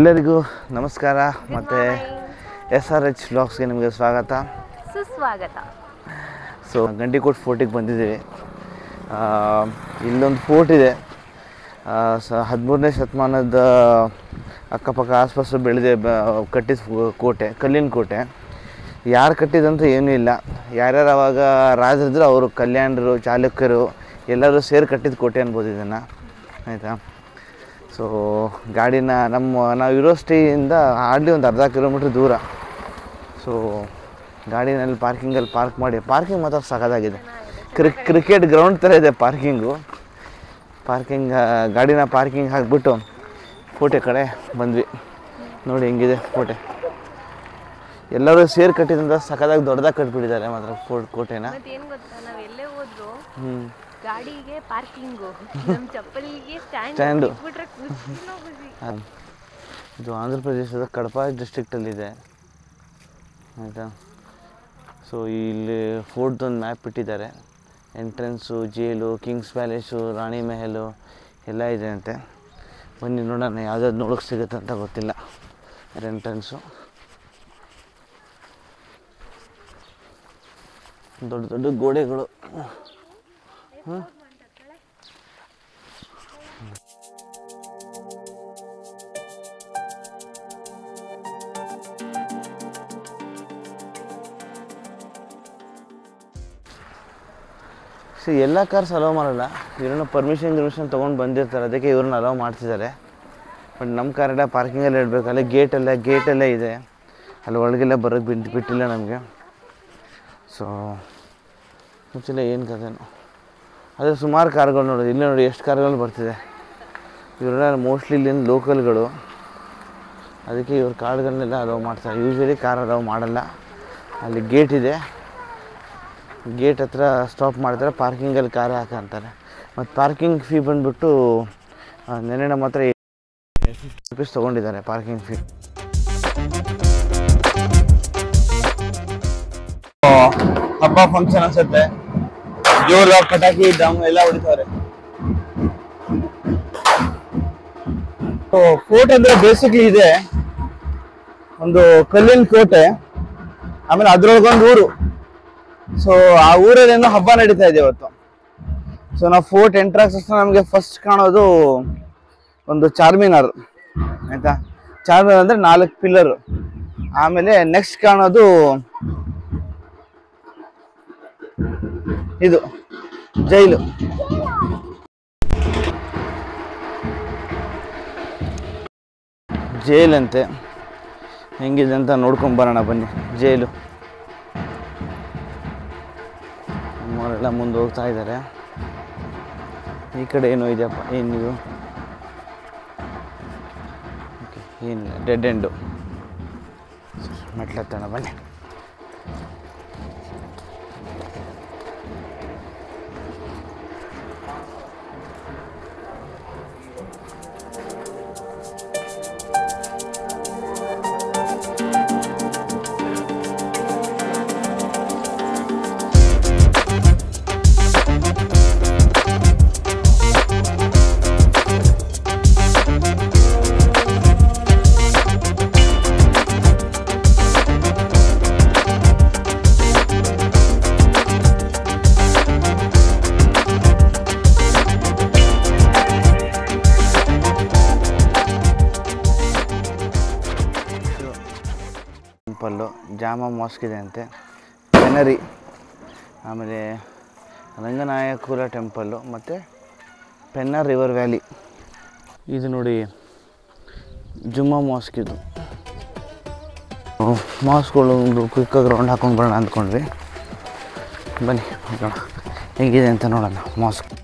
ಎಲ್ಲರಿಗೂ ನಮಸ್ಕಾರ ಮತ್ತು SRH ವ್ಲಾಗ್ಸ್ಗೆ ನಿಮಗೆ ಸ್ವಾಗತ ಸುಸ್ವಾಗತ. ಸೊ ಗಂಟಿಕೋಟ್ ಫೋರ್ಟಿಗೆ ಬಂದಿದ್ದೀವಿ. ಇಲ್ಲೊಂದು ಫೋರ್ಟ್ ಇದೆ. 13ನೇ ಶತಮಾನದ ಅಕ್ಕಪಕ್ಕ ಆಸ್ಪಾಸು ಕಟ್ಟಿದ ಕೋಟೆ, ಕಲ್ಲಿನ ಕೋಟೆ. ಯಾರು ಕಟ್ಟಿದಂತ ಏನೂ ಇಲ್ಲ. ಯಾರ್ಯಾರು ಅವಾಗ ರಾಜರಿದ್ರು ಅವರು ಕಲ್ಯಾಣರು, ಚಾಲುಕ್ಯರು ಎಲ್ಲರೂ ಸೇರಿ ಕಟ್ಟಿದ ಕೋಟೆ ಅನ್ಬೋದು ಇದನ್ನು, ಆಯಿತಾ. ಸೊ ಗಾಡಿನ ನಾವು ಇರೋ ಸ್ಟೇಯಿಂದ ಹಾರ್ಡ್ಲಿ ಒಂದು ಅರ್ಧ ಕಿಲೋಮೀಟ್ರ್ ದೂರ. ಸೊ ಗಾಡಿನಲ್ಲಿ ಪಾರ್ಕಿಂಗಲ್ಲಿ ಪಾರ್ಕಿಂಗ್ ಮಾತ್ರ ಸಖತ್ತಾಗಿದೆ. ಕ್ರಿಕೆಟ್ ಗ್ರೌಂಡ್ ಥರ ಇದೆ ಪಾರ್ಕಿಂಗು. ಗಾಡಿನ ಪಾರ್ಕಿಂಗ್ ಹಾಕಿಬಿಟ್ಟು ಕೋಟೆ ಕಡೆ ಬಂದ್ವಿ. ನೋಡಿ ಹೆಂಗಿದೆ ಕೋಟೆ. ಎಲ್ಲರೂ ಸೇರಿ ಕಟ್ಟಿದಂಥ ಸಖತ್ತಾಗಿ ದೊಡ್ಡದಾಗಿ ಕಟ್ಬಿಟ್ಟಿದ್ದಾರೆ ಮಾತ್ರ ಕೋಟೆನ. ಏನು ಗೊತ್ತಾ, ನಾವು ಎಲ್ಲೇ ಹೋದ್ರು ಗಾಡಿಗೆ ಪಾರ್ಕಿಂಗು, ನಮ್ಮ ಚಪ್ಪಲಿಗೆ ಸ್ಟ್ಯಾಂಡು. ಇದು ಆಂಧ್ರ ಪ್ರದೇಶದ ಕಡಪ ಡಿಸ್ಟ್ರಿಕ್ಟಲ್ಲಿದೆ, ಆಯಿತಾ. ಸೊ ಇಲ್ಲಿ ಫೋರ್ಟ್ದೊಂದು ಮ್ಯಾಪ್ ಇಟ್ಟಿದ್ದಾರೆ. ಎಂಟ್ರೆನ್ಸು, ಜೈಲು, ಕಿಂಗ್ಸ್ ಪ್ಯಾಲೇಸು, ರಾಣಿ ಮೆಹಲು ಎಲ್ಲ ಇದೆ ಅಂತೆ. ಬನ್ನಿ ನೋಡೋಣ ಯಾವ್ದಾದ್ರು ನೋಡೋಕ್ಕೆ ಸಿಗುತ್ತೆ ಅಂತ ಗೊತ್ತಿಲ್ಲ. ಎಂಟ್ರೆನ್ಸು ದೊಡ್ಡ ದೊಡ್ಡ ಗೋಡೆಗಳು. ಎಲ್ಲ ಕಾರ್ಸ್ ಅಲೋ ಮಾಡಲ್ಲ. ಇವ್ರನ್ನ ಪರ್ಮಿಷನ್ ತೊಗೊಂಡು ಬಂದಿರ್ತಾರೆ, ಅದಕ್ಕೆ ಇವ್ರನ್ನ ಅಲೋ ಮಾಡ್ತಿದ್ದಾರೆ. ಬಟ್ ನಮ್ಮ ಕಾರೆಲ್ಲ ಪಾರ್ಕಿಂಗಲ್ಲಿ ಇಡಬೇಕು. ಅಲ್ಲಿ ಗೇಟೆಲ್ಲ ಇದೆ, ಅಲ್ಲಿ ಒಳಗೆಲ್ಲ ಬರೋಕ್ಕೆ ಬಿಟ್ಟಿಲ್ಲ ನಮಗೆ. ಸೊ ಮುಂಚೆಲ್ಲ ಏನು ಕಥೆನೋ. ಅದೇ ಸುಮಾರು ಕಾರ್ಗಳು ನೋಡೋದು. ಇಲ್ಲೇ ನೋಡಿ ಎಷ್ಟು ಕಾರ್ಗಳು ಬರ್ತಿದೆ. ಇವರೆಲ್ಲ ಮೋಸ್ಟ್ಲಿ ಇಲ್ಲಿಂದ ಲೋಕಲ್ಗಳು, ಅದಕ್ಕೆ ಇವ್ರ ಕಾರ್ಗಳನ್ನೆಲ್ಲ ಅಲೋ ಮಾಡ್ತಾರೆ. ಯೂಶ್ವಲಿ ಕಾರ್ ಅಲೋ ಮಾಡಲ್ಲ. ಅಲ್ಲಿ ಗೇಟ್ ಇದೆ, ಗೇಟ್ ಹತ್ರ ಸ್ಟಾಪ್ ಮಾಡ್ತಾರೆ, ಪಾರ್ಕಿಂಗಲ್ಲಿ ಕಾರೇ ಹಾಕಂತಾರೆ. ಮತ್ತು ಪಾರ್ಕಿಂಗ್ ಫೀ ಬಂದುಬಿಟ್ಟು ನೆನ್ನೆ ನಮ್ಮ ಹತ್ರ 50 ರೂಪೀಸ್ ತೊಗೊಂಡಿದ್ದಾರೆ ಪಾರ್ಕಿಂಗ್ ಫೀ. ಹಬ್ಬ ಫಂಕ್ಷನ್ ಅನ್ಸುತ್ತೆ. ಜೋರು ಪಟಾಕಿ ಡಮ್ ಎಲ್ಲ ಹೊಡಿತಾರೆ. ಫೋರ್ಟ್ ಅಂದರೆ ಬೇಸಿಕ್ಲಿ ಇದೆ ಒಂದು ಕಲ್ಲಿನ ಕೋಟೆ, ಆಮೇಲೆ ಅದ್ರೊಳಗೊಂದು ಊರು. ಸೊ ಆ ಊರಲ್ಲೇನೋ ಹಬ್ಬ ನಡೀತಾ ಇದೆ ಇವತ್ತು. ಸೊ ನಾವು ಫೋರ್ಟ್ ಎಂಟ್ರ್ ಆದ ತಕ್ಷಣ ನಮಗೆ ಫಸ್ಟ್ ಕಾಣೋದು ಒಂದು ಚಾರ್ಮಿನಾರ್, ಆಯಿತಾ. ಚಾರ್ಮಿನಾರ್ ಅಂದರೆ 4 ಪಿಲ್ಲರು. ಆಮೇಲೆ ನೆಕ್ಸ್ಟ್ ಕಾಣೋದು ಇದು ಜೈಲು. ಜೈಲಂತೆ, ಹೆಂಗಿದೆ ಅಂತ ನೋಡ್ಕೊಂಬರೋಣ ಬನ್ನಿ. ಜೈಲು ಅವರೆಲ್ಲ ಮುಂದೆ ಹೋಗ್ತಾ ಇದ್ದಾರೆ. ಈ ಕಡೆ ಏನೋ ಇದೆಯಪ್ಪ, ಏನಿದು? ಓಕೆ, ಏನಿಲ್ಲ, ಡೆಡ್ ಎಂಡು. ಮೆಟ್ಲತ್ತೋಣ ಬನ್ನಿ. ಟೆಂಪಲ್ಲು, ಜಾಮಾ ಮಾಸ್ಕ್ ಇದೆ ಅಂತೆ, ಪೆನರಿ, ಆಮೇಲೆ ರಂಗನಾಯಕುಲ ಟೆಂಪಲ್ಲು, ಮತ್ತು ಪೆನ್ನರ್ ರಿವರ್ ವ್ಯಾಲಿ. ಇದು ನೋಡಿ ಜುಮ್ಮಾ ಮಾಸ್ಕ್. ಇದು ಮಾಸ್ಕ್ಗಳು ಒಂದು ಕ್ವಿಕ್ಕಾಗಿ ರೌಂಡ್ ಹಾಕೊಂಡು ಬರೋಣ ಅಂದ್ಕೊಂಡ್ವಿ. ಬನ್ನಿ ಹೋಗೋಣ ಹೇಗಿದೆ ಅಂತ ನೋಡೋಣ ಮಾಸ್ಕ್.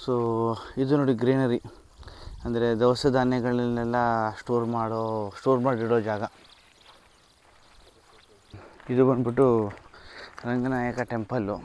ಸೊ ಇದು ನೋಡಿ ಗ್ರೀನರಿ, ಅಂದರೆ ದವಸ ಧಾನ್ಯಗಳನ್ನೆಲ್ಲ ಸ್ಟೋರ್ ಮಾಡಿಡೋ ಜಾಗ. ಇದು ಬಂದ್ಬಿಟ್ಟು ರಂಗನಾಯಕ ಟೆಂಪಲ್ಲು.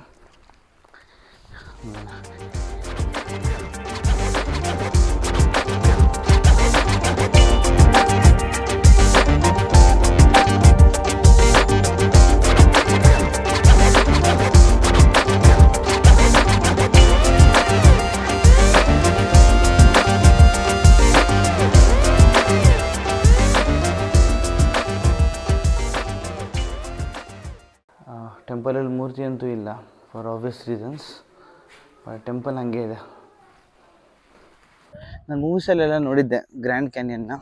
ಟೆಂಪಲಲ್ಲಿ ಮೂರ್ತಿ ಅಂತೂ ಇಲ್ಲ for obvious reasons, but temple ಹಾಗೆ ಇದೆ. ನಾನು ಮೂವೀಸಲ್ಲೆಲ್ಲ ನೋಡಿದ್ದೆ ಗ್ರ್ಯಾಂಡ್ ಕ್ಯಾನಿಯನ್ನ.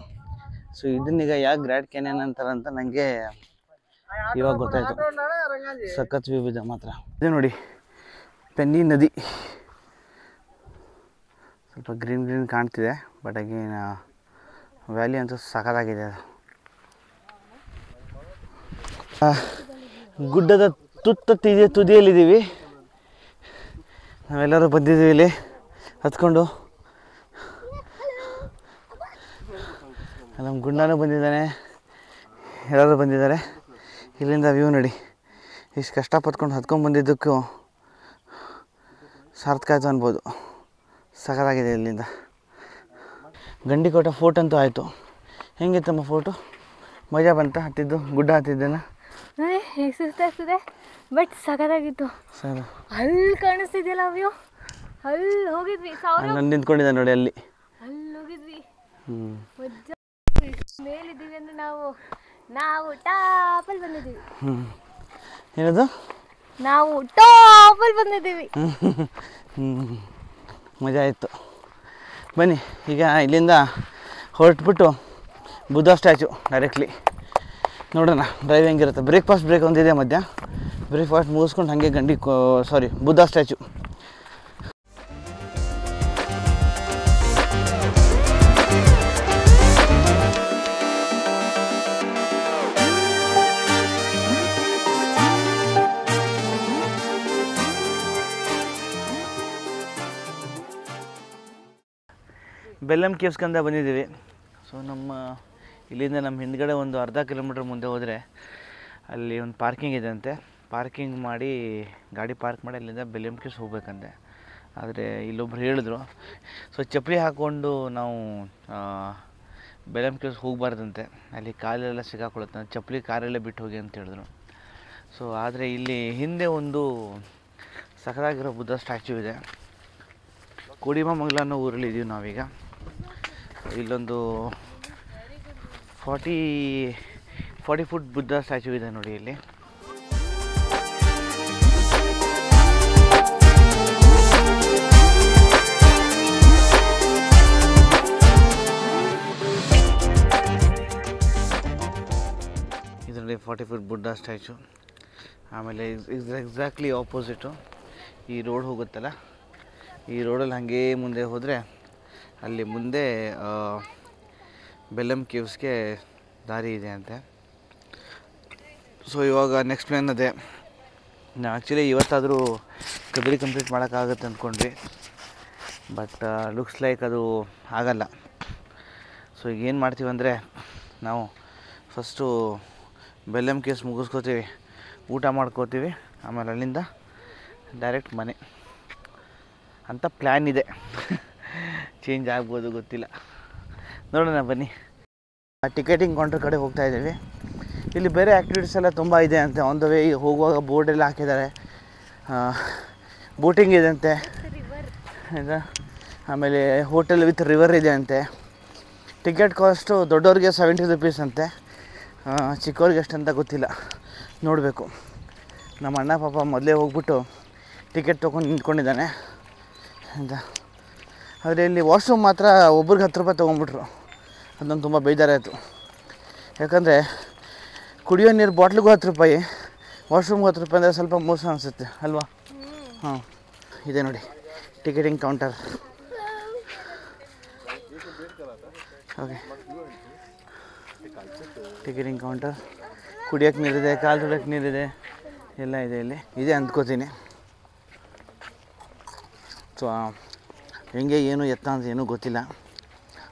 ಸೊ ಇದನ್ನೀಗ ಯಾಕೆ ಗ್ರ್ಯಾಂಡ್ ಕ್ಯಾನಿಯನ್ ಅಂತಾರಂತ ನನಗೆ ಇವಾಗ ಗೊತ್ತಾಯಿತು. ಸಖತ್ ವ್ಯೂ ಇದೆ ಮಾತ್ರ. ಇದೆ ನೋಡಿ ಪೆನ್ನಿ ನದಿ, ಸ್ವಲ್ಪ ಗ್ರೀನ್ ಗ್ರೀನ್ ಕಾಣ್ತಿದೆ, ಬಟ್ ಅಗೇನ್ ವ್ಯಾಲಿ ಅಂತೂ ಸಖತ್ತಾಗಿದೆ. ಗುಡ್ಡದ ತುದಿಯಲ್ಲಿದ್ದೀವಿ ನಾವೆಲ್ಲರೂ. ಬಂದಿದ್ದೀವಿ ಇಲ್ಲಿ ಹತ್ಕೊಂಡು. ನಮ್ಮ ಗುಂಡನೂ ಬಂದಿದ್ದಾನೆ, ಎಲ್ಲರೂ ಬಂದಿದ್ದಾರೆ. ಇಲ್ಲಿಂದ ವ್ಯೂ ನೋಡಿ, ಇಷ್ಟು ಕಷ್ಟಪಟ್ಕೊಂಡು ಹತ್ಕೊಂಡು ಬಂದಿದ್ದಕ್ಕೂ ಸಾರ್ಥಕ ಆಯಿತು ಅನ್ಬೋದು. ಸಖತ್ತಾಗಿದೆ. ಇಲ್ಲಿಂದ ಗಂಡಿಕೋಟ ಫೋರ್ಟ್ ಅಂತೂ ಆಯಿತು. ಹೆಂಗಿತ್ತಮ್ಮ ಫೋಟು? ಮಜಾ ಬಂತ ಹತ್ತಿದ್ದು, ಗುಡ್ಡ ಹತ್ತಿದ್ದೇನ? ಸುಸ್ತಾಗ್ತದೆ, ಬಟ್ ಸಖತ್ತಾಗಿತ್ತು. ಸರ್ ಅಲ್ಲಿ ಕಾಣಿಸ್ತಿದ್ಯಲ್ಲ ವ್ಯೂ, ಅಲ್ಲಿ ಹೋಗಿದ್ವಿ. ನಾನು ನಿಂತ್ಕೊಂಡಿದ್ದೆ ನೋಡಿ ಅಲ್ಲಿ ಹೋಗಿದ್ವಿ. ಮೇಲಿದ್ದೀವಿ ಅಂದ್ರೆ ನಾವು ಟಾಪಲ್ಲಿ ಬಂದಿದ್ದೀವಿ. ಏನದು? ನಾವು ಟಾಪಲ್ಲಿ ಬಂದಿದ್ದೀವಿ. ಮಜಾ ಆಯಿತು. ಬನ್ನಿ ಈಗ ಇಲ್ಲಿಂದ ಹೊರಟ್ಬಿಟ್ಟು ಬುದ್ಧ ಸ್ಟ್ಯಾಚು ಡೈರೆಕ್ಟ್ಲಿ ನೋಡೋಣ ಡ್ರೈವ್ ಹೆಂಗಿರುತ್ತೆ. ಬ್ರೇಕ್ಫಾಸ್ಟ್ ಬ್ರೇಕ್ ಒಂದಿದೆ ಮಧ್ಯ. ಬ್ರೇಕ್ಫಾಸ್ಟ್ ಮುಗಿಸ್ಕೊಂಡು ಹಾಗೆ ಬುದ್ಧ ಸ್ಟ್ಯಾಚು. ಬೆಲ್ಲಂ ಕೇವ್ಸ್ಕಂದ ಬಂದಿದ್ದೀವಿ. ಸೊ ಇಲ್ಲಿಂದ ನಮ್ಮ ಹಿಂದ್ಗಡೆ ಒಂದು ಅರ್ಧ ಕಿಲೋಮೀಟ್ರ್ ಮುಂದೆ ಹೋದರೆ ಅಲ್ಲಿ ಒಂದು ಪಾರ್ಕಿಂಗ್ ಇದೆ ಅಂತೆ. ಪಾರ್ಕಿಂಗ್ ಮಾಡಿ ಗಾಡಿ ಪಾರ್ಕ್ ಮಾಡಿ ಅಲ್ಲಿಂದ ಬೆಲ್ಲಂ ಕೇವ್ಸ್ ಹೋಗ್ಬೇಕಂತೆ. ಆದರೆ ಇಲ್ಲೊಬ್ರು ಹೇಳಿದ್ರು, ಸೊ ಚಪ್ಪಲಿ ಹಾಕ್ಕೊಂಡು ನಾವು ಬೆಲ್ಲಂ ಕೇವ್ಸ್ ಹೋಗಬಾರ್ದಂತೆ, ಅಲ್ಲಿ ಕಾಲೆಲ್ಲ ಸಿಗಾಕೊಳ್ಳುತ್ತೆ, ಚಪ್ಪಲಿ ಕಾರಲ್ಲೇ ಬಿಟ್ಟು ಹೋಗಿ ಅಂತ ಹೇಳಿದ್ರು. ಸೊ ಆದರೆ ಇಲ್ಲಿ ಹಿಂದೆ ಒಂದು ಸಖತ್ತಾಗಿರೋ ಬುದ್ಧ ಸ್ಟ್ಯಾಚ್ಯೂ ಇದೆ. ಕೋಡಿಮಂಗಲ ಅನ್ನೋ ಊರಲ್ಲಿ ಇದ್ದೀವಿ ನಾವೀಗ. ಇಲ್ಲೊಂದು 40 ಫುಟ್ ಬುದ್ಧ ಸ್ಟ್ಯಾಚ್ಯೂ ಇದೆ ನೋಡಿ ಇಲ್ಲಿ. ಇದರಲ್ಲಿ 40 ಫುಟ್ ಬುದ್ಧ ಸ್ಟ್ಯಾಚ್ಯೂ. ಆಮೇಲೆ ಎಕ್ಸಾಕ್ಟ್ಲಿ ಆಪೋಸಿಟು ಈ ರೋಡ್ ಹೋಗುತ್ತಲ್ಲ, ಈ ರೋಡಲ್ಲಿ ಹಾಗೇ ಮುಂದೆ ಹೋದರೆ ಅಲ್ಲಿ ಮುಂದೆ ಬೆಲ್ಲಂ ಕೇವ್ಸ್ಗೆ ದಾರಿ ಇದೆ ಅಂತೆ. ಸೊ ಇವಾಗ ನೆಕ್ಸ್ಟ್ ಪ್ಲ್ಯಾನ್ ಅದೇ. ನಾವು ಆ್ಯಕ್ಚುಲಿ ಇವತ್ತಾದರೂ ಕಬರಿ ಕಂಪ್ಲೀಟ್ ಮಾಡೋಕ್ಕಾಗುತ್ತೆ ಅಂದ್ಕೊಂಡ್ವಿ, ಬಟ್ ಲುಕ್ಸ್ ಲೈಕ್ ಅದು ಆಗಲ್ಲ. ಸೊ ಈಗ ಏನು ಮಾಡ್ತೀವಿ ಅಂದರೆ, ನಾವು ಫಸ್ಟು ಬೆಲ್ಲಂ ಕೇವ್ಸ್ ಮುಗಿಸ್ಕೋತೀವಿ, ಊಟ ಮಾಡ್ಕೋತೀವಿ, ಆಮೇಲೆ ಅಲ್ಲಿಂದ ಡೈರೆಕ್ಟ್ ಮನೆ ಅಂತ ಪ್ಲ್ಯಾನ್ ಇದೆ. ಚೇಂಜ್ ಆಗ್ಬೋದು, ಗೊತ್ತಿಲ್ಲ, ನೋಡೋಣ ಬನ್ನಿ. ಟಿಕೆಟಿಂಗ್ ಕೌಂಟರ್ ಕಡೆ ಹೋಗ್ತಾ ಇದ್ದೀವಿ. ಇಲ್ಲಿ ಬೇರೆ ಆ್ಯಕ್ಟಿವಿಟೀಸ್ ಎಲ್ಲ ತುಂಬ ಇದೆ ಅಂತೆ. ಆನ್ ದ ವೇ ಹೋಗುವಾಗ ಬೋರ್ಡೆಲ್ಲ ಹಾಕಿದ್ದಾರೆ. ಬೋಟಿಂಗ್ ಇದೆ ಅಂತೆ, ಆಮೇಲೆ ಹೋಟೆಲ್ ವಿತ್ ರಿವರ್ ಇದೆ ಅಂತೆ. ಟಿಕೆಟ್ ಕಾಸ್ಟು ದೊಡ್ಡವ್ರಿಗೆ 70 ರೂಪೀಸ್ ಅಂತೆ, ಚಿಕ್ಕವ್ರಿಗೆ ಎಷ್ಟಂತ ಗೊತ್ತಿಲ್ಲ, ನೋಡಬೇಕು. ನಮ್ಮ ಅಣ್ಣ ಪಾಪ ಮೊದಲೇ ಹೋಗ್ಬಿಟ್ಟು ಟಿಕೆಟ್ ತೊಗೊಂಡು ನಿಂತ್ಕೊಂಡಿದ್ದಾನೆ ಅಂತ. ಆದರೆ ಇಲ್ಲಿ ವಾಶ್ರೂಮ್ ಮಾತ್ರ ಒಬ್ರಿಗೆ 10 ರೂಪಾಯಿ ತೊಗೊಂಡ್ಬಿಟ್ರು. ಅದು ನಂಗೆ ತುಂಬ ಬೇಜಾರಾಯಿತು. ಯಾಕಂದರೆ ಕುಡಿಯೋ ನೀರು ಬಾಟ್ಲಿಗೂ 10 ರೂಪಾಯಿ, ವಾಶ್ರೂಮ್ಗೆ 10 ರೂಪಾಯಿ ಅಂದರೆ ಸ್ವಲ್ಪ ಮೋಸ ಅನಿಸುತ್ತೆ ಅಲ್ವಾ? ಹಾಂ, ಇದೆ ನೋಡಿ ticketing counter. Okay, ticketing counter. ಕುಡಿಯೋಕ್ಕೆ ನೀರಿದೆ, ಕಾಲು ತೊಳೆಯೋಕ್ಕೆ ನೀರಿದೆ, ಎಲ್ಲ ಇದೆ ಇಲ್ಲಿ. ಇದೆ ಅಂದ್ಕೋತೀನಿ. ಸೊ ಹೆಂಗೆ ಏನು ಎತ್ತ ಅಂತ ಏನೂ ಗೊತ್ತಿಲ್ಲ,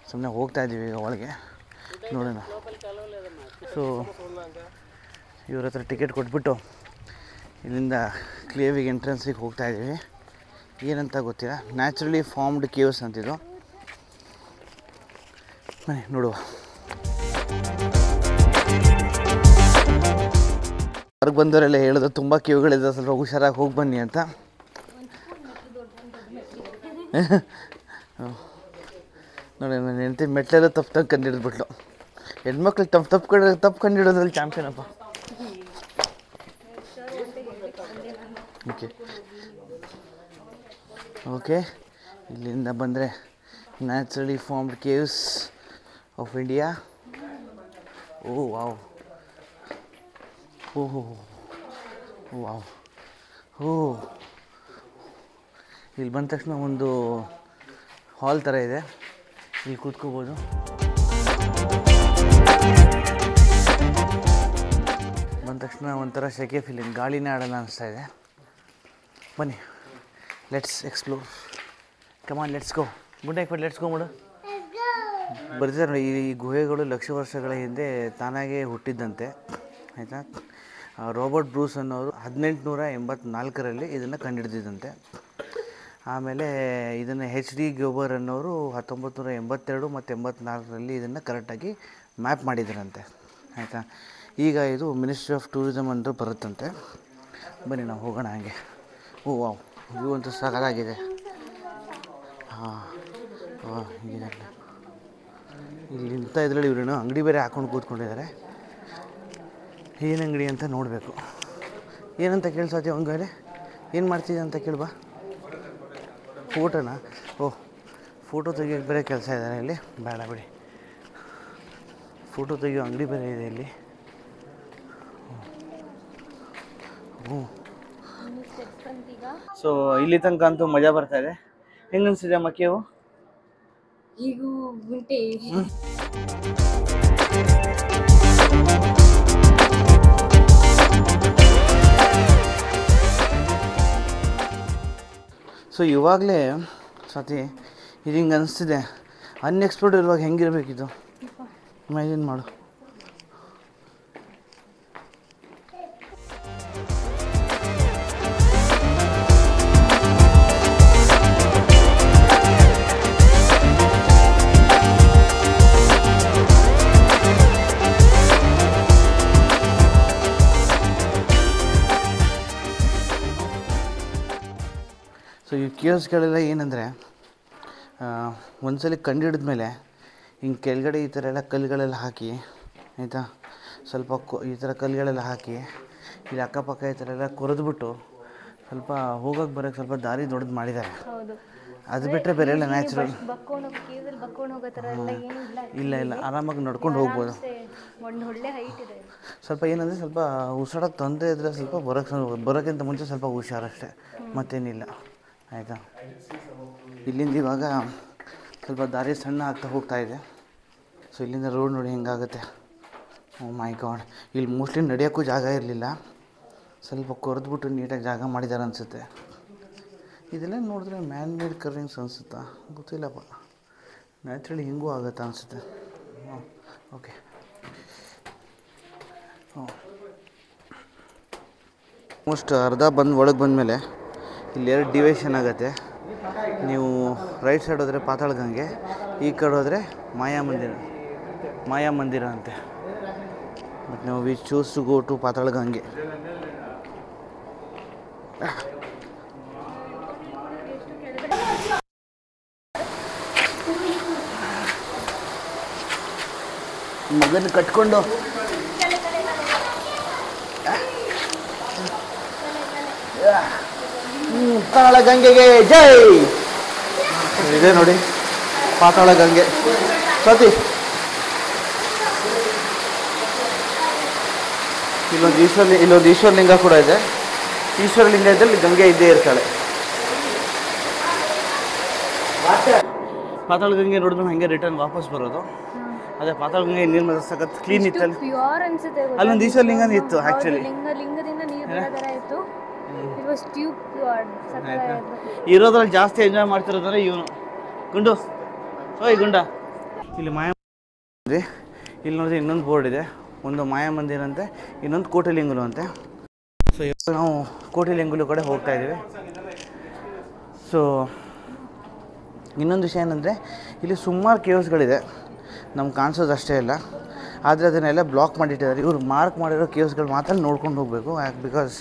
ಸುಮ್ಮನೆ ಹೋಗ್ತಾಯಿದ್ದೀವಿ ಈಗ ಒಳಗೆ, ನೋಡೋಣ. ಸೊ ಇವ್ರ ಹತ್ರ ಟಿಕೆಟ್ ಕೊಟ್ಬಿಟ್ಟು ಇಲ್ಲಿಂದ ಕ್ಲೇವಿಗೆ ಎಂಟ್ರೆನ್ಸಿಗೆ ಹೋಗ್ತಾ ಇದ್ದೀವಿ. ಏನಂತ ಗೊತ್ತಿಲ್ಲ, ನ್ಯಾಚುರಲಿ ಫಾರ್ಮ್ಡ್ ಕೇವ್ಸ್ ಅಂತಿದ್ದು. ಬನ್ನಿ ನೋಡುವ. ಹೊರಗೆ ಬಂದವರೆಲ್ಲ ಹೇಳಿದ್ರು ತುಂಬ ಕೇವ್ಗಳಿದೆ, ಸ್ವಲ್ಪ ಹುಷಾರಾಗಿ ಹೋಗಿ ಬನ್ನಿ ಅಂತ. ನೋಡಿ ನನ್ನ ಹೆಂಡತಿ ಮೆಟ್ಲೆಲ್ಲ ತಪ್ಪು ಕಂಡಿಡ್ಬಿಟ್ಲು. ಹೆಣ್ಮಕ್ಳು ತಪ್ಪು ಕಂಡಿಡೋದ್ರಲ್ಲಿ ಚಾಂಪಿಯನಪ್ಪ. ಓಕೆ ಓಕೆ, ಇಲ್ಲಿಂದ ಬಂದರೆ naturally formed caves of India. Oh wow, ಓಹೋ ವಾವ್. ಓ, ಇಲ್ಲಿ ಬಂದ ತಕ್ಷಣ ಒಂದು ಹಾಲ್ ಥರ ಇದೆ, ಇಲ್ಲಿ ಕೂತ್ಕೋಬೋದು. ಬಂದ ತಕ್ಷಣ ಒಂಥರ ಸೆಕೆ ಫೀಲಿಂಗ್, ಗಾಳಿನೇ ಆಡೋಣ ಅನಿಸ್ತಾ ಇದೆ. ಬನ್ನಿ, let's explore. Come on, let's go. Good night, let's go ಮಾಡು. ಬರ್ತಾರೆ ನೋಡಿ, ಈ ಗುಹೆಗಳು ಲಕ್ಷ ವರ್ಷಗಳ ಹಿಂದೆ ತಾನಾಗೇ ಹುಟ್ಟಿದ್ದಂತೆ, ಆಯಿತಾ. ರಾಬರ್ಟ್ ಬ್ರೂಸ್ ಅನ್ನೋರು 1884ರಲ್ಲಿ ಇದನ್ನು ಕಂಡುಹಿಡಿದಿದ್ದಂತೆ. ಆಮೇಲೆ ಇದನ್ನು HD ಗ್ಯೋಬರ್ ಅನ್ನೋರು 1982 ಮತ್ತು 84ರಲ್ಲಿ ಇದನ್ನು ಕರೆಕ್ಟಾಗಿ ಮ್ಯಾಪ್ ಮಾಡಿದ್ರಂತೆ, ಆಯಿತಾ. ಈಗ ಇದು ಮಿನಿಸ್ಟ್ರಿ ಆಫ್ ಟೂರಿಸಮ್ ಅಂತ ಬರುತ್ತಂತೆ. ಬನ್ನಿ ನಾವು ಹೋಗೋಣ ಹಾಗೆ. ಓ ವಾವ್, ವ್ಯೂ ಅಂತೂ ಸಾಕಾಗಿದೆ. ಹಾಂ, ಹೀಗಿದೆ. ಇಲ್ಲಿ ಇಂಥ ಇದರಲ್ಲಿ ಇವ್ರೇನು ಅಂಗಡಿ ಬೇರೆ ಹಾಕ್ಕೊಂಡು ಕೂತ್ಕೊಂಡಿದ್ದಾರೆ. ಏನು ಅಂಗಡಿ ಅಂತ ನೋಡಬೇಕು. ಏನಂತ ಕೇಳ್ಸಾತಿ ಅವನಿಗೆ, ಏನು ಮಾಡ್ತಿದ್ದೆ ಅಂತ ಕೇಳ್ಬಾ. ಫೋಟೋನಾ? ಓಹ್, ಫೋಟೋ ತೆಗಿಯೋಕ್ಕೆ ಬೇರೆ ಕೆಲಸ ಇದ್ದಾರೆ ಇಲ್ಲಿ. ಬೇಡ ಬಿಡಿ, ಫೋಟೋ ತೆಗಿಯೋ ಅಂಗಡಿ ಬೇರೆ ಇದೆ ಇಲ್ಲಿ. ಹ್ಞೂ, ಸೊ ಇಲ್ಲಿ ತನಕ ಅಂತೂ ಮಜಾ ಬರ್ತಾ ಇದೆ. ಹೆಂಗೆ ಅನಿಸಿದೆ ಮಕ್ಕೇವು? ಈಗೂ ಗುಂಟೆ ಸೊ ಇವಾಗಲೇ ಸತಿ ಇದು ಹಿಂಗೆ ಅನಿಸ್ತಿದೆ. ಅನ್ಎಕ್ಸ್ಪೆಕ್ಟೆಡ್ ಇರುವಾಗ ಹೆಂಗಿರಬೇಕಿದು ಇಮ್ಯಾಜಿನ್ ಮಾಡು. ಸೊ ಈ ಕೇವ್ಸ್ಗಳೆಲ್ಲ ಏನಂದರೆ, ಒಂದ್ಸಲ ಕಂಡು ಮೇಲೆ ಹಿಂಗೆ ಕೆಳಗಡೆ ಈ ಥರ ಎಲ್ಲ ಕಲ್ಲುಗಳೆಲ್ಲ ಹಾಕಿ, ಆಯಿತಾ, ಸ್ವಲ್ಪ ಈ ಥರ ಕಲ್ಲುಗಳೆಲ್ಲ ಹಾಕಿ ಇಲ್ಲಿ ಅಕ್ಕಪಕ್ಕ ಈ ಥರ ಎಲ್ಲ ಕೊರೆದ್ಬಿಟ್ಟು ಸ್ವಲ್ಪ ಹೋಗೋಕ್ಕೆ ಬರೋಕ್ಕೆ ಸ್ವಲ್ಪ ದಾರಿ ದೊಡ್ಡದು ಮಾಡಿದ್ದಾರೆ. ಅದು ಬಿಟ್ಟರೆ ಬೇರೆ ಎಲ್ಲ ನ್ಯಾಚುರಲ್. ಇಲ್ಲ ಇಲ್ಲ, ಆರಾಮಾಗಿ ನಡ್ಕೊಂಡು ಹೋಗ್ಬೋದು. ಸ್ವಲ್ಪ ಏನಂದರೆ ಸ್ವಲ್ಪ ಉಸಿರಾಡೋಕ್ಕೆ ತೊಂದರೆ ಇದ್ದರೆ ಸ್ವಲ್ಪ ಬರೋಕ್ಕಿಂತ ಮುಂಚೆ ಸ್ವಲ್ಪ ಹುಷಾರಷ್ಟೇ, ಮತ್ತೇನಿಲ್ಲ, ಆಯಿತಾ. ಇಲ್ಲಿಂದ ಇವಾಗ ಸ್ವಲ್ಪ ದಾರಿ ಸಣ್ಣ ಆಗ್ತಾ ಹೋಗ್ತಾ ಇದೆ. ಸೊ ಇಲ್ಲಿಂದ ರೋಡ್ ನೋಡಿ ಹೆಂಗಾಗುತ್ತೆ. ಓ ಮೈ ಗಾಡ್, ಇಲ್ಲಿ ಮೋಸ್ಟ್ಲಿ ನಡೆಯೋಕ್ಕೂ ಜಾಗ ಇರಲಿಲ್ಲ, ಸ್ವಲ್ಪ ಕೊರೆದ್ಬಿಟ್ಟು ನೀಟಾಗಿ ಜಾಗ ಮಾಡಿದ್ದಾರೆ ಅನಿಸುತ್ತೆ. ಇದೆಲ್ಲ ನೋಡಿದ್ರೆ ಮ್ಯಾನ್ ಮೇಡ್ ಕರ್ವಿಂಗ್ಸ್ ಅನಿಸುತ್ತಾ ಗೊತ್ತಿಲ್ಲಪ್ಪ, ನ್ಯಾಚುರಲಿ ಹಿಂಗೂ ಆಗುತ್ತೆ ಅನಿಸುತ್ತೆ. ಓಕೆ, ಆಲ್ಮೋಸ್ಟ್ ಅರ್ಧ ಒಳಗೆ ಬಂದಮೇಲೆ ಇಲ್ಲಿ 2 ಡಿವೈಷನ್ ಆಗುತ್ತೆ. ನೀವು ರೈಟ್ ಸೈಡ್ ಹೋದರೆ ಪಾತಾಳ ಗಂಗೆ, ಈ ಕಡೆ ಹೋದರೆ ಮಾಯಾ ಮಂದಿರ ಅಂತೆ. ಬಟ್ ನಾವು we choose to go to Patala Gange. ಮಗನ ಕಟ್ಕೊಂಡು ಪಾತಾಳ ಗಂಗೆಗೆ ಜೈ. ಇದೆ ನೋಡಿ ಪಾತಾಳ ಗಂಗೆ. ಸತಿ ಇಲ್ಲೊಂದು ಈಶ್ವರಲಿಂಗ ಕೂಡ ಇದೆ. ಈಶ್ವರಲಿಂಗದಲ್ಲಿ ಗಂಗೆ ಇದ್ದೇ ಇರ್ತಾಳೆ. ಪಾತಾಳ ಗಂಗೆ ನೋಡಿದ್ರೆ ಹಾಗೆ ರಿಟರ್ನ್ ವಾಪಸ್ ಬರೋದು. ಅದೇ ಪಾತಾಳ ಗಂಗೆ ನೀರು ಮಾತ್ರ ಸಖತ್ ಕ್ಲೀನ್ ಇತ್ತಲ್ಲ. ಪ್ಯೂರ್ ಅನ್ಸುತ್ತೆ. ಅಲ್ಲೊಂದು ಈಶ್ವರಲಿಂಗ ಇತ್ತು ಆ್ಯಕ್ಚುಲಿ. ಲಿಂಗದಿಂದ ನೀರು ಬರೋದರ ಇತ್ತು. It was tube pure. ಇರೋದ್ರಲ್ಲಿ ಜಾಸ್ತಿ ಎಂಜಾಯ್ ಮಾಡ್ತಿರೋದಂದ್ರೆ ಇವನು ಗುಂಡು. ಓಯ್ ಗುಂಡ. ಇಲ್ಲಿ ಮಾಯಾ ಇಲ್ಲಿ ನೋಡಿದ್ರೆ ಇನ್ನೊಂದು ಬೋರ್ಡ್ ಇದೆ. ಒಂದು ಮಾಯಾ ಮಂದಿರ ಅಂತೆ, ಇನ್ನೊಂದು ಕೋಟಲಿಂಗಲು ಅಂತೆ. ಸೊ ಇವಾಗ ನಾವು ಕೋಟಿಲಿಂಗಲು ಕಡೆ ಹೋಗ್ತಾ ಇದ್ದೀವಿ. ಸೊ ಇನ್ನೊಂದು ವಿಷಯ ಏನಂದರೆ ಇಲ್ಲಿ ಸುಮಾರು ಕೇವ್ಸ್ಗಳಿದೆ, ನಮ್ಗೆ ಕಾಣಿಸೋದು ಅಷ್ಟೇ ಇಲ್ಲ. ಆದರೆ ಅದನ್ನೆಲ್ಲ ಬ್ಲಾಕ್ ಮಾಡಿಟ್ಟಿದ್ದಾರೆ. ಇವರು ಮಾರ್ಕ್ ಮಾಡಿರೋ ಕೇವ್ಸ್ಗಳು ಮಾತ್ರ ನೋಡ್ಕೊಂಡು ಹೋಗಬೇಕು, because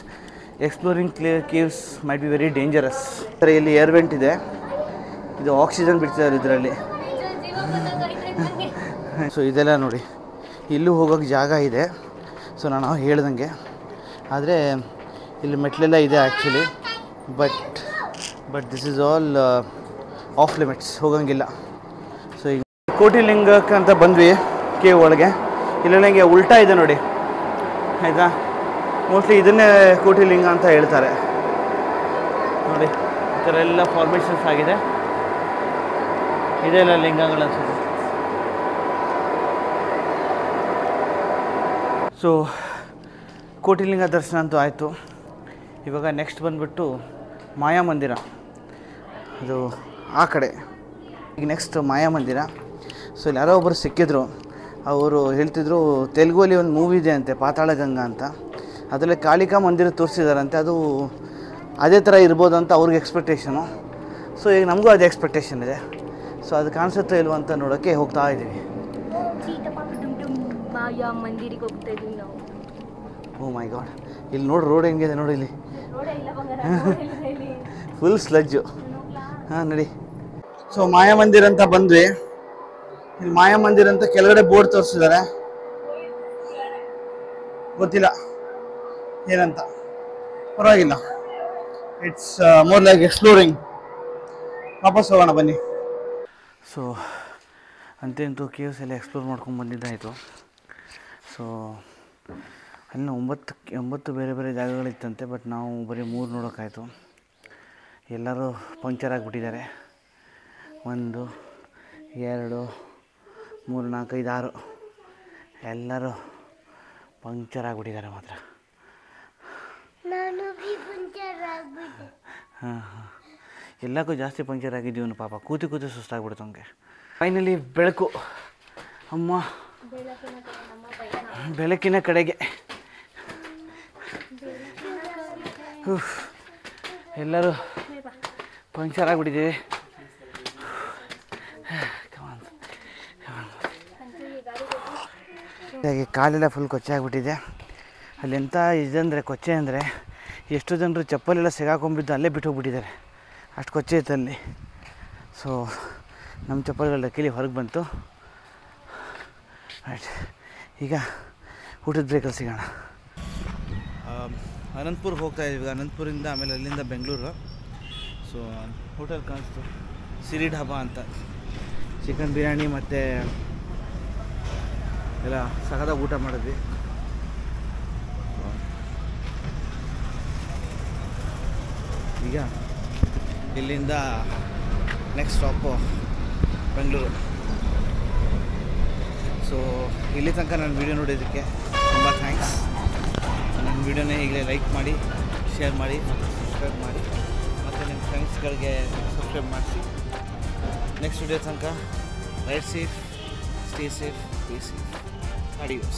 exploring caves might be very dangerous. ಇಲ್ಲಿ ಏರ್ ವೆಂಟ್ ಇದೆ, ಇದು ಆಕ್ಸಿಜನ್ ಬಿಡ್ತಿದ್ದಾರೆ ಇದರಲ್ಲಿ. ಸೊ ಇದೆಲ್ಲ ನೋಡಿ, ಇಲ್ಲೂ ಹೋಗೋಕ್ಕೆ ಜಾಗ ಇದೆ. ಸೊ ನಾನು ಹೇಳ್ದಂಗೆ, ಆದರೆ ಇಲ್ಲಿ ಮೆಟ್ಲೆಲ್ಲ ಇದೆ actually, but this is all off limits, ಹೋಗೋಂಗಿಲ್ಲ. ಸೊ ಈಗ ಕೋಟಿಲಿಂಗಕ್ಕೆ ಅಂತ ಬಂದ್ವಿ ಕೇವ್ ಒಳಗೆ. ಇಲ್ಲೆಲ್ಲ ಹಿಂಗೆ ಉಲ್ಟಾ ಇದೆ ನೋಡಿ, ಆಯಿತಾ. ಮೋಸ್ಟ್ಲಿ ಇದನ್ನೇ ಕೋಟಿಲಿಂಗ ಅಂತ ಹೇಳ್ತಾರೆ ನೋಡಿ. ಈ ಥರ ಎಲ್ಲ ಫಾರ್ಮೇಷನ್ಸ್ ಆಗಿದೆ, ಇದೆಲ್ಲ ಲಿಂಗಗಳು ಅನ್ಸುತ್ತೆ. ಸೊ ಕೋಟಿಲಿಂಗ ದರ್ಶನ ಅಂತೂ ಆಯಿತು. ಇವಾಗ ನೆಕ್ಸ್ಟ್ ಬಂದುಬಿಟ್ಟು ಮಾಯಾ ಮಂದಿರ, ಅದು ಆ ಕಡೆ. ಈಗ ನೆಕ್ಸ್ಟ್ ಮಾಯಾ ಮಂದಿರ. ಸೊ ಇಲ್ಲಿ ಯಾರೋ ಒಬ್ಬರು ಸಿಕ್ಕಿದ್ರು, ಅವರು ಹೇಳ್ತಿದ್ರು ತೆಲುಗುವಲ್ಲಿ ಒಂದು ಮೂವಿ ಇದೆ ಅಂತೆ, ಪಾತಾಳ ಗಂಗಾ ಅಂತ. ಅದರಲ್ಲಿ ಕಾಳಿಕಾ ಮಂದಿರ ತೋರಿಸಿದಾರಂತೆ, ಅದು ಅದೇ ಥರ ಇರ್ಬೋದು ಅಂತ ಅವ್ರಿಗೆ ಎಕ್ಸ್ಪೆಕ್ಟೇಷನು. ಸೊ ಈಗ ನಮಗೂ ಅದೇ ಎಕ್ಸ್ಪೆಕ್ಟೇಷನ್ ಇದೆ. ಸೊ ಅದು ಕಾಣಿಸುತ್ತೋ ಇಲ್ವೋ ಅಂತ ನೋಡೋಕ್ಕೆ ಹೋಗ್ತಾ ಇದ್ದೀವಿ. ಮಾಯಾ ಮಂದಿರಿಗೆ ಹೋಗ್ತಾ ಇದ್ದೀವಿ ನಾವು. ಓ ಮೈ ಗಾಡ್, ಇಲ್ಲಿ ನೋಡಿ ರೋಡ್ ಹೆಂಗಿದೆ ನೋಡಿ, ಇಲ್ಲಿ ಫುಲ್ ಸ್ಲಜ್ಜು. ಹಾಂ ನಡಿ. ಸೊ ಮಾಯಾ ಮಂದಿರ ಅಂತ ಬಂದ್ವಿ. ಇಲ್ಲಿ ಮಾಯಾ ಮಂದಿರ ಅಂತ ಕೆಳಗಡೆ ಬೋರ್ಡ್ ತೋರಿಸಿದ್ದಾರೆ, ಗೊತ್ತಿಲ್ಲ ಏನಂತ, ಪರವಾಗಿಲ್ಲ. It's more like exploring. ವಾಪಸ್ ಹೋಗೋಣ ಬನ್ನಿ. ಸೊ ಅಂತೂ ಕೇವ್ಸ್ ಎಲ್ಲ ಎಕ್ಸ್ಪ್ಲೋರ್ ಮಾಡ್ಕೊಂಡು ಬಂದಿದ್ದಾಯಿತು. ಸೊ ಅಲ್ಲಿ 9 ಬೇರೆ ಬೇರೆ ಜಾಗಗಳಿತ್ತಂತೆ, ಬಟ್ ನಾವು ಬರೀ 3 ನೋಡೋಕ್ಕಾಯಿತು. ಎಲ್ಲರೂ ಪಂಕ್ಚರ್ ಆಗಿಬಿಟ್ಟಿದ್ದಾರೆ. 1 2 3 4 5 6 ಎಲ್ಲರೂ ಪಂಕ್ಚರ್ ಆಗಿಬಿಟ್ಟಿದ್ದಾರೆ ಮಾತ್ರ. ಹಾಂ ಎಲ್ಲಕ್ಕೂ ಜಾಸ್ತಿ ಪಂಕ್ಚರ್ ಆಗಿದ್ದೀವನು ಪಾಪ, ಕೂತು ಸುಸ್ತಾಗ್ಬಿಡ್ತು ಅವನಿಗೆ. ಫೈನಲಿ ಬೆಳಕು, ಅಮ್ಮ ಬೆಳಕಿನ ಕಡೆಗೆ. ಎಲ್ಲರೂ ಪಂಕ್ಚರ್ ಆಗಿಬಿಟ್ಟಿದ್ದೀವಿ. ಹಾಗೆ ಕಾಲೆಲ್ಲ ಫುಲ್ ಕೊಚ್ಚೆ ಆಗಿಬಿಟ್ಟಿದೆ. ಅಲ್ಲಿ ಎಂಥ ಇದಂದರೆ ಕೊಚ್ಚೆ ಅಂದರೆ, ಎಷ್ಟು ಜನರು ಚಪ್ಪಲೆಲ್ಲ ಸಿಗಾಕೊಂಬಿದ್ದು ಅಲ್ಲೇ ಬಿಟ್ಟು ಹೋಗ್ಬಿಟ್ಟಿದ್ದಾರೆ, ಅಷ್ಟು ಕೊಚ್ಚೆ ಇತ್ತು ಅಲ್ಲಿ. ಸೊ ನಮ್ಮ ಚಪ್ಪಲಿಗಳ ಲಕ್ಕೀಲಿ ಹೊರಗೆ ಬಂತು. ರೈಟ್, ಈಗ ಊಟದ ಬ್ರೇಕಲ್ಲಿ ಸಿಗೋಣ. ಅನಂತಪುರ್ಗೆ ಹೋಗ್ತಾ ಇದ್ದೀವಿ. ಅನಂತಪುರಿಂದ ಆಮೇಲೆ ಅಲ್ಲಿಂದ ಬೆಂಗಳೂರು. ಸೊ ಹೋಟೆಲ್ ಕಾಣಿಸ್ತು, ಸಿರಿ ಢಾಬಾ ಅಂತ. ಚಿಕನ್ ಬಿರಿಯಾನಿ ಮತ್ತು ಎಲ್ಲ ಸಖತ್ತಾಗಿ ಊಟ ಮಾಡಿದ್ವಿ. ಈಗ ಇಲ್ಲಿಂದ ನೆಕ್ಸ್ಟ್ ಸ್ಟಾಪು ಬೆಂಗಳೂರು. ಸೊ ಇಲ್ಲಿ ತನಕ ನನ್ನ ವೀಡಿಯೋ ನೋಡೋದಕ್ಕೆ ತುಂಬ ಥ್ಯಾಂಕ್ಸ್. ನನ್ನ ವೀಡಿಯೋನ ಈಗಲೇ ಲೈಕ್ ಮಾಡಿ, ಶೇರ್ ಮಾಡಿ ಮತ್ತು ಸಬ್ಸ್ಕ್ರೈಬ್ ಮಾಡಿ, ಮತ್ತು ನಿಮ್ಮ ಫ್ರೆಂಡ್ಸ್ಗಳಿಗೆ ಸಬ್ಸ್ಕ್ರೈಬ್ ಮಾಡಿಸಿ. ನೆಕ್ಸ್ಟ್ ವೀಡಿಯೋ ತನಕ ride safe, stay safe, be safe. Adios.